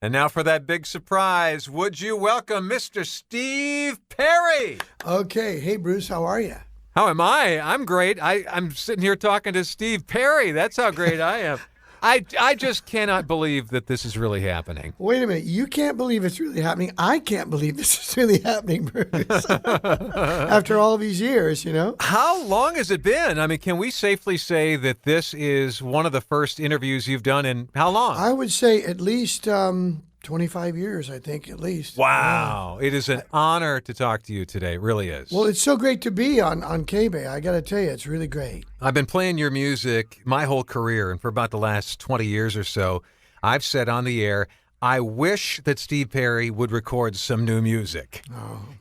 And now for that big surprise, would you welcome Mr. Steve Perry? Okay. Hey, Bruce, how are you? How am I? I'm great. I'm sitting here talking to Steve Perry. That's how great I am. I just cannot believe that this is really happening. Wait a minute. You can't believe it's really happening. I can't believe this is really happening, Bruce. After all these years, you know? How long has it been? I mean, can we safely say that this is one of the first interviews you've done in how long? I would say at least 25 years, I think, at least. Wow. It is an honor to talk to you today. It really is. Well, it's so great to be on KBAY. I got to tell you, it's really great. I've been playing your music my whole career, and for about the last 20 years or so, I've said on the air, I wish that Steve Perry would record some new music.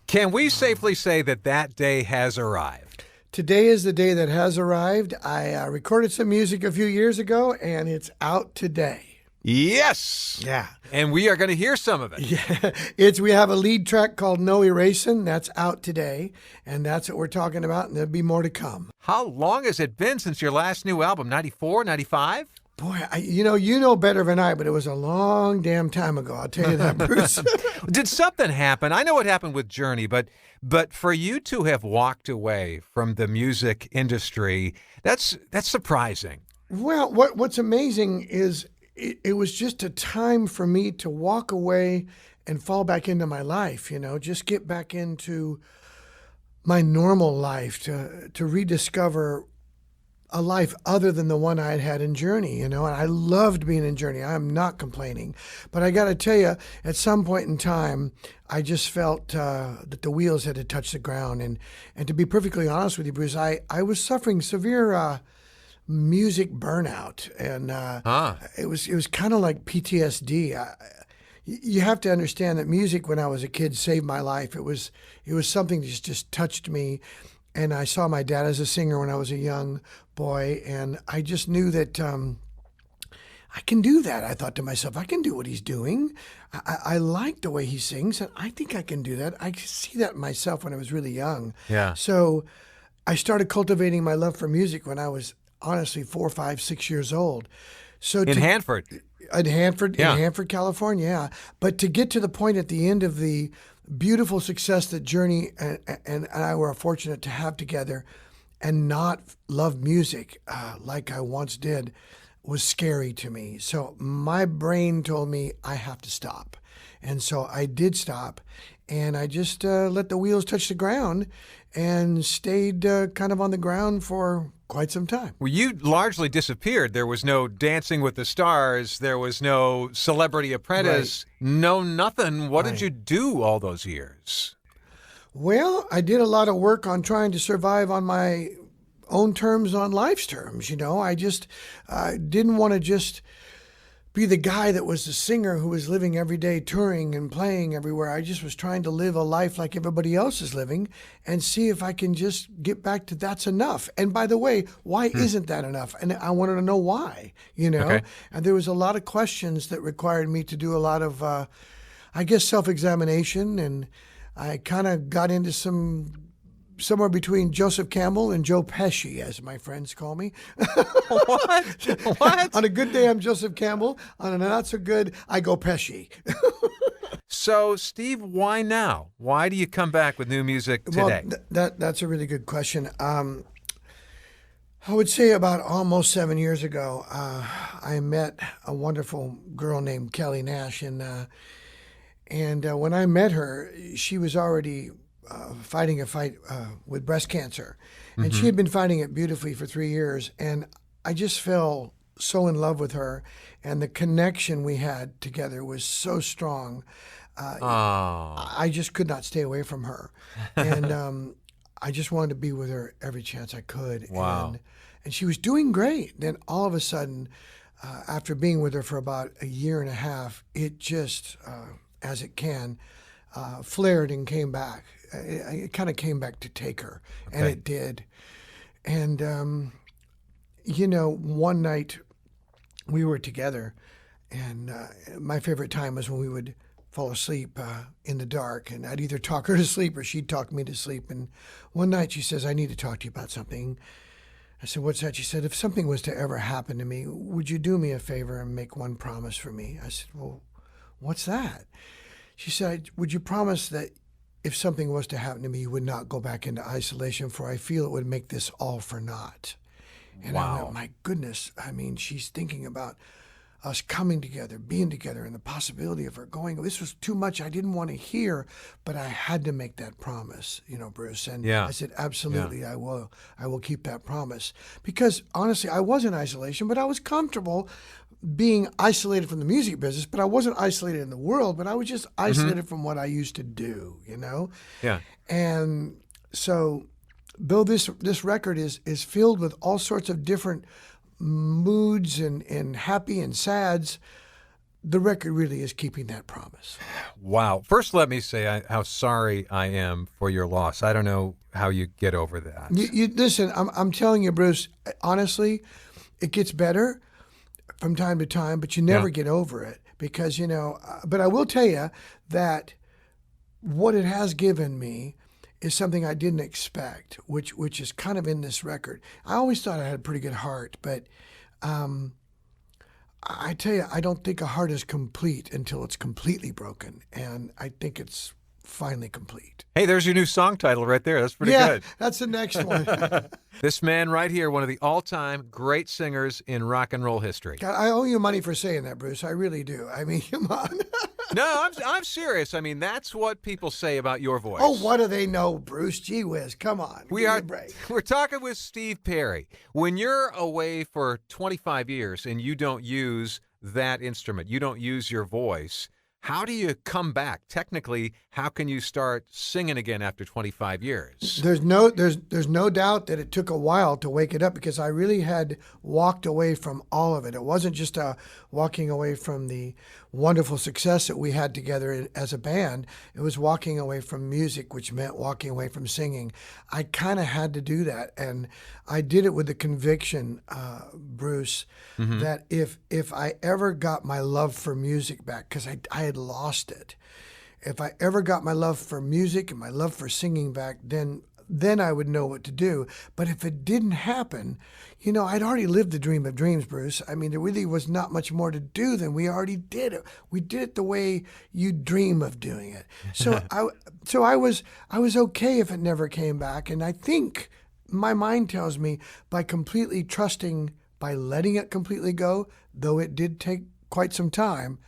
Can we safely say that that day has arrived? Today is the day that has arrived. I recorded some music a few years ago, and it's out today. Yes. Yeah. And we are going to hear some of it. Yeah. We have a lead track called No Erasing. That's out today, and that's what we're talking about, and there'll be more to come. How long has it been since your last new album? 94, 95? Boy, you know better than I, but it was a long damn time ago. I'll tell you that, Bruce. Did something happen? I know what happened with Journey, but for you to have walked away from the music industry, that's surprising. Well, what's amazing is it was just a time for me to walk away and fall back into my life, just get back into my normal life, to rediscover a life other than the one I had had in Journey, and I loved being in Journey. I'm not complaining. But I got to tell you, at some point in time, I just felt that the wheels had to touch the ground. And to be perfectly honest with you, Bruce, I was suffering severe music burnout, and it was kind of like PTSD. You have to understand that music, when I was a kid, saved my life. It was something that just touched me, and I saw my dad as a singer when I was a young boy, and I just knew that I can do that. I thought to myself, I can do what he's doing. I like the way he sings, and I think I can do that. I see that in myself when I was really young. Yeah. So I started cultivating my love for music when I was honestly 4, 5, 6 years old. So in Hanford, California, yeah. But to get to the point at the end of the beautiful success that Journey and I were fortunate to have together, and not love music like I once did, was scary to me. So my brain told me I have to stop. And so I did stop, and I just let the wheels touch the ground and stayed kind of on the ground for quite some time. Well, you largely disappeared. There was no Dancing with the Stars. There was no Celebrity Apprentice. Right. No nothing. What did you do all those years? Well, I did a lot of work on trying to survive on my own terms, on life's terms. I just didn't want to just be the guy that was the singer who was living every day, touring and playing everywhere. I just was trying to live a life like everybody else is living, and see if I can just get back to that's enough. And by the way, why isn't that enough? And I wanted to know why, Okay. And there was a lot of questions that required me to do a lot of, self-examination. And I kind of got into somewhere between Joseph Campbell and Joe Pesci, as my friends call me. What? On a good day, I'm Joseph Campbell. On a not so good, I go Pesci. So, Steve, why now? Why do you come back with new music today? Well, that's a really good question. I would say about almost 7 years ago, I met a wonderful girl named Kelly Nash, and when I met her, she was already fighting a fight with breast cancer. And she had been fighting it beautifully for 3 years. And I just fell so in love with her. And the connection we had together was so strong. I just could not stay away from her. And I just wanted to be with her every chance I could. Wow. And she was doing great. Then all of a sudden, after being with her for about a year and a half, it just, as it can, flared and came back. It kind of came back to take her, and it did. And, one night we were together, and my favorite time was when we would fall asleep in the dark, and I'd either talk her to sleep or she'd talk me to sleep. And one night she says, I need to talk to you about something. I said, what's that? She said, if something was to ever happen to me, would you do me a favor and make one promise for me? I said, well, What's that? She said, would you promise that if something was to happen to me, you would not go back into isolation, for I feel it would make this all for naught. And I Wow. went, my goodness, I mean, she's thinking about us coming together, being together, and the possibility of her going. This was too much. I didn't want to hear, but I had to make that promise, Bruce. And Yeah. I said, absolutely, I will keep that promise. Because honestly, I was in isolation, but I was comfortable being isolated from the music business, but I wasn't isolated in the world, but I was just isolated from what I used to do, Yeah. And so though this record is filled with all sorts of different moods and happy and sads, the record really is keeping that promise. Wow. First, let me say how sorry I am for your loss. I don't know how you get over that. You listen, I'm telling you, Bruce, honestly, it gets better from time to time, but you never get over it because, but I will tell you that what it has given me is something I didn't expect, which is kind of in this record. I always thought I had a pretty good heart, but I tell you, I don't think a heart is complete until it's completely broken, and I think it's finally complete. Hey, there's your new song title right there. That's pretty Yeah, good. that's the next one. This man right here, one of the all-time great singers in rock and roll history. God, I owe you money for saying that, Bruce. I really do. I mean, come on. No, I'm serious. I mean, that's what people say about your voice. Oh, what do they know, Bruce? Gee whiz, come on. Give me a break. We're talking with Steve Perry. When you're away for 25 years and you don't use that instrument, you don't use your voice, how do you come back? Technically, how can you start singing again after 25 years? There's no doubt that it took a while to wake it up because I really had walked away from all of it. It wasn't just walking away from the wonderful success that we had together as a band. It was walking away from music, which meant walking away from singing. I kind of had to do that, and I did it with the conviction, Bruce, that if I ever got my love for music back, because I had lost it, if I ever got my love for music and my love for singing back, then I would know what to do. But if it didn't happen, I'd already lived the dream of dreams, Bruce. I mean, there really was not much more to do than we already did it. We did it the way you dream of doing it. So I was okay if it never came back. And I think my mind tells me by completely trusting, by letting it completely go, though it did take quite some time,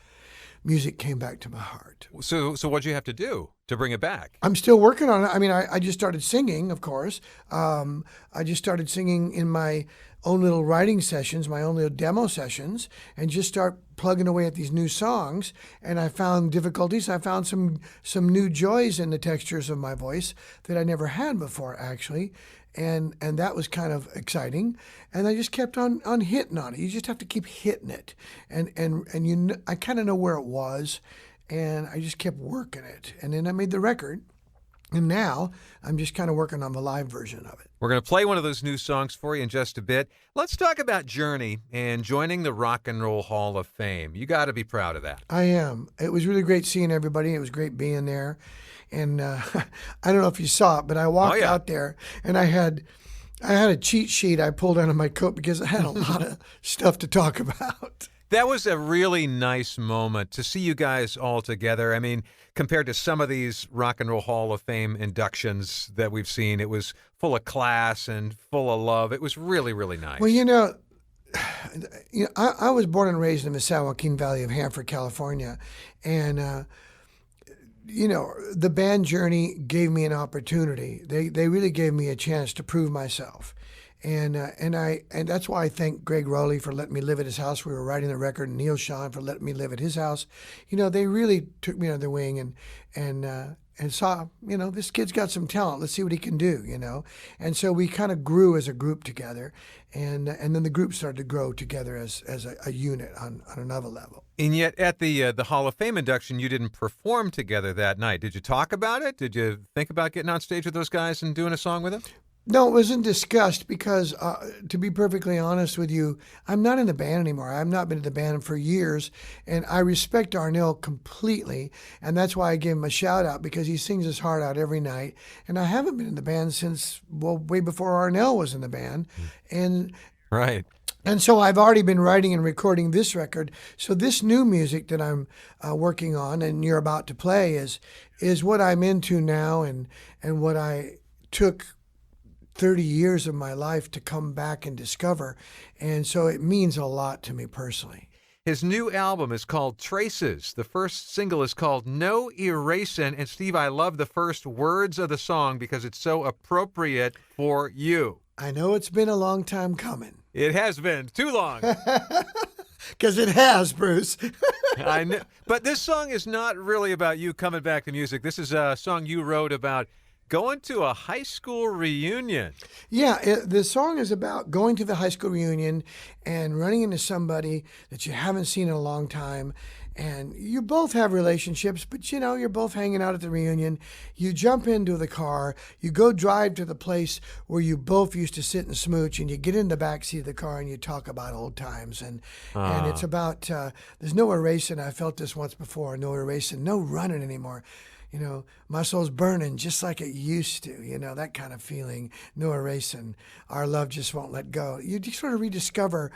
music came back to my heart. So what'd you have to do to bring it back? I'm still working on it. I mean, I just started singing, of course. I just started singing in my own little writing sessions, my own little demo sessions, and just start plugging away at these new songs. And I found difficulties. I found some new joys in the textures of my voice that I never had before, actually. And that was kind of exciting. And I just kept on hitting on it. You just have to keep hitting it. And I kind of know where it was, and I just kept working it. And then I made the record, and now I'm just kind of working on the live version of it. We're going to play one of those new songs for you in just a bit. Let's talk about Journey and joining the Rock and Roll Hall of Fame. You got to be proud of that. I am. It was really great seeing everybody. It was great being there. And I don't know if you saw it, but I walked out there, and I had a cheat sheet I pulled out of my coat because I had a lot of stuff to talk about. That was a really nice moment to see you guys all together. I mean, compared to some of these Rock and Roll Hall of Fame inductions that we've seen, it was full of class and full of love. It was really, really nice. Well, I was born and raised in the San Joaquin Valley of Hanford, California, and the band Journey gave me an opportunity. They really gave me a chance to prove myself. And that's why I thank Greg Rowley for letting me live at his house. We were writing the record, and Neil Sean for letting me live at his house. They really took me under their wing and saw, this kid's got some talent. Let's see what he can do, And so we kind of grew as a group together, and then the group started to grow together as a unit on another level. And yet at the Hall of Fame induction, you didn't perform together that night. Did you talk about it? Did you think about getting on stage with those guys and doing a song with them? No, it wasn't discussed because, to be perfectly honest with you, I'm not in the band anymore. I've not been in the band for years, and I respect Arnell completely, and that's why I gave him a shout-out because he sings his heart out every night, and I haven't been in the band since, way before Arnell was in the band, and Right. And so I've already been writing and recording this record. So this new music that I'm working on and you're about to play is what I'm into now and what I took 30 years of my life to come back and discover. And so it means a lot to me personally. His new album is called Traces. The first single is called No Erasing. And Steve, I love the first words of the song because it's so appropriate for you. I know it's been a long time coming. It has been too long. Because it has, Bruce. I know. But this song is not really about you coming back to music. This is a song you wrote about going to a high school reunion. Yeah, the song is about going to the high school reunion and running into somebody that you haven't seen in a long time. And you both have relationships, but you're both hanging out at the reunion. You jump into the car, you go drive to the place where you both used to sit and smooch, and you get in the back seat of the car and you talk about old times. And it's about, there's no erasing. I felt this once before, no erasing, no running anymore. My soul's burning just like it used to, that kind of feeling, no erasing. Our love just won't let go. You just sort of rediscover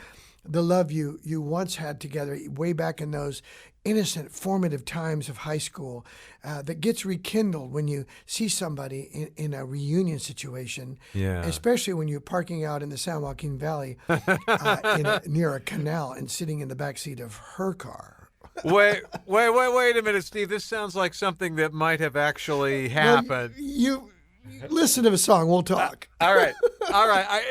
the love you once had together way back in those innocent, formative times of high school that gets rekindled when you see somebody in a reunion situation, especially when you're parking out in the San Joaquin Valley near a canal and sitting in the backseat of her car. Wait a minute, Steve. This sounds like something that might have actually happened. You listen to the song. We'll talk. All right.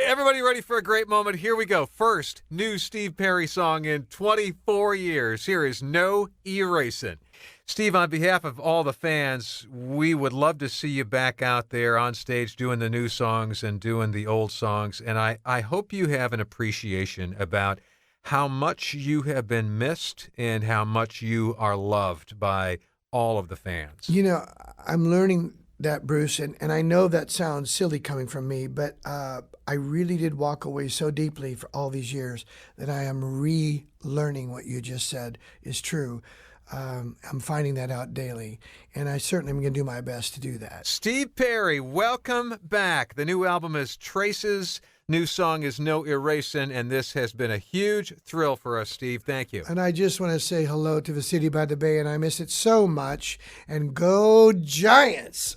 Everybody ready for a great moment? Here we go. First new Steve Perry song in 24 years. Here is No Erasing. Steve, on behalf of all the fans, we would love to see you back out there on stage doing the new songs and doing the old songs. And I hope you have an appreciation about how much you have been missed and how much you are loved by all of the fans. I'm learning that, Bruce, and I know that sounds silly coming from me, but I really did walk away so deeply for all these years that I am relearning what you just said is true. I'm finding that out daily, and I certainly am going to do my best to do that. Steve Perry, welcome back. The new album is Traces. New song is No Erasing, and this has been a huge thrill for us, Steve. Thank you. And I just want to say hello to the city by the bay, and I miss it so much. And go Giants!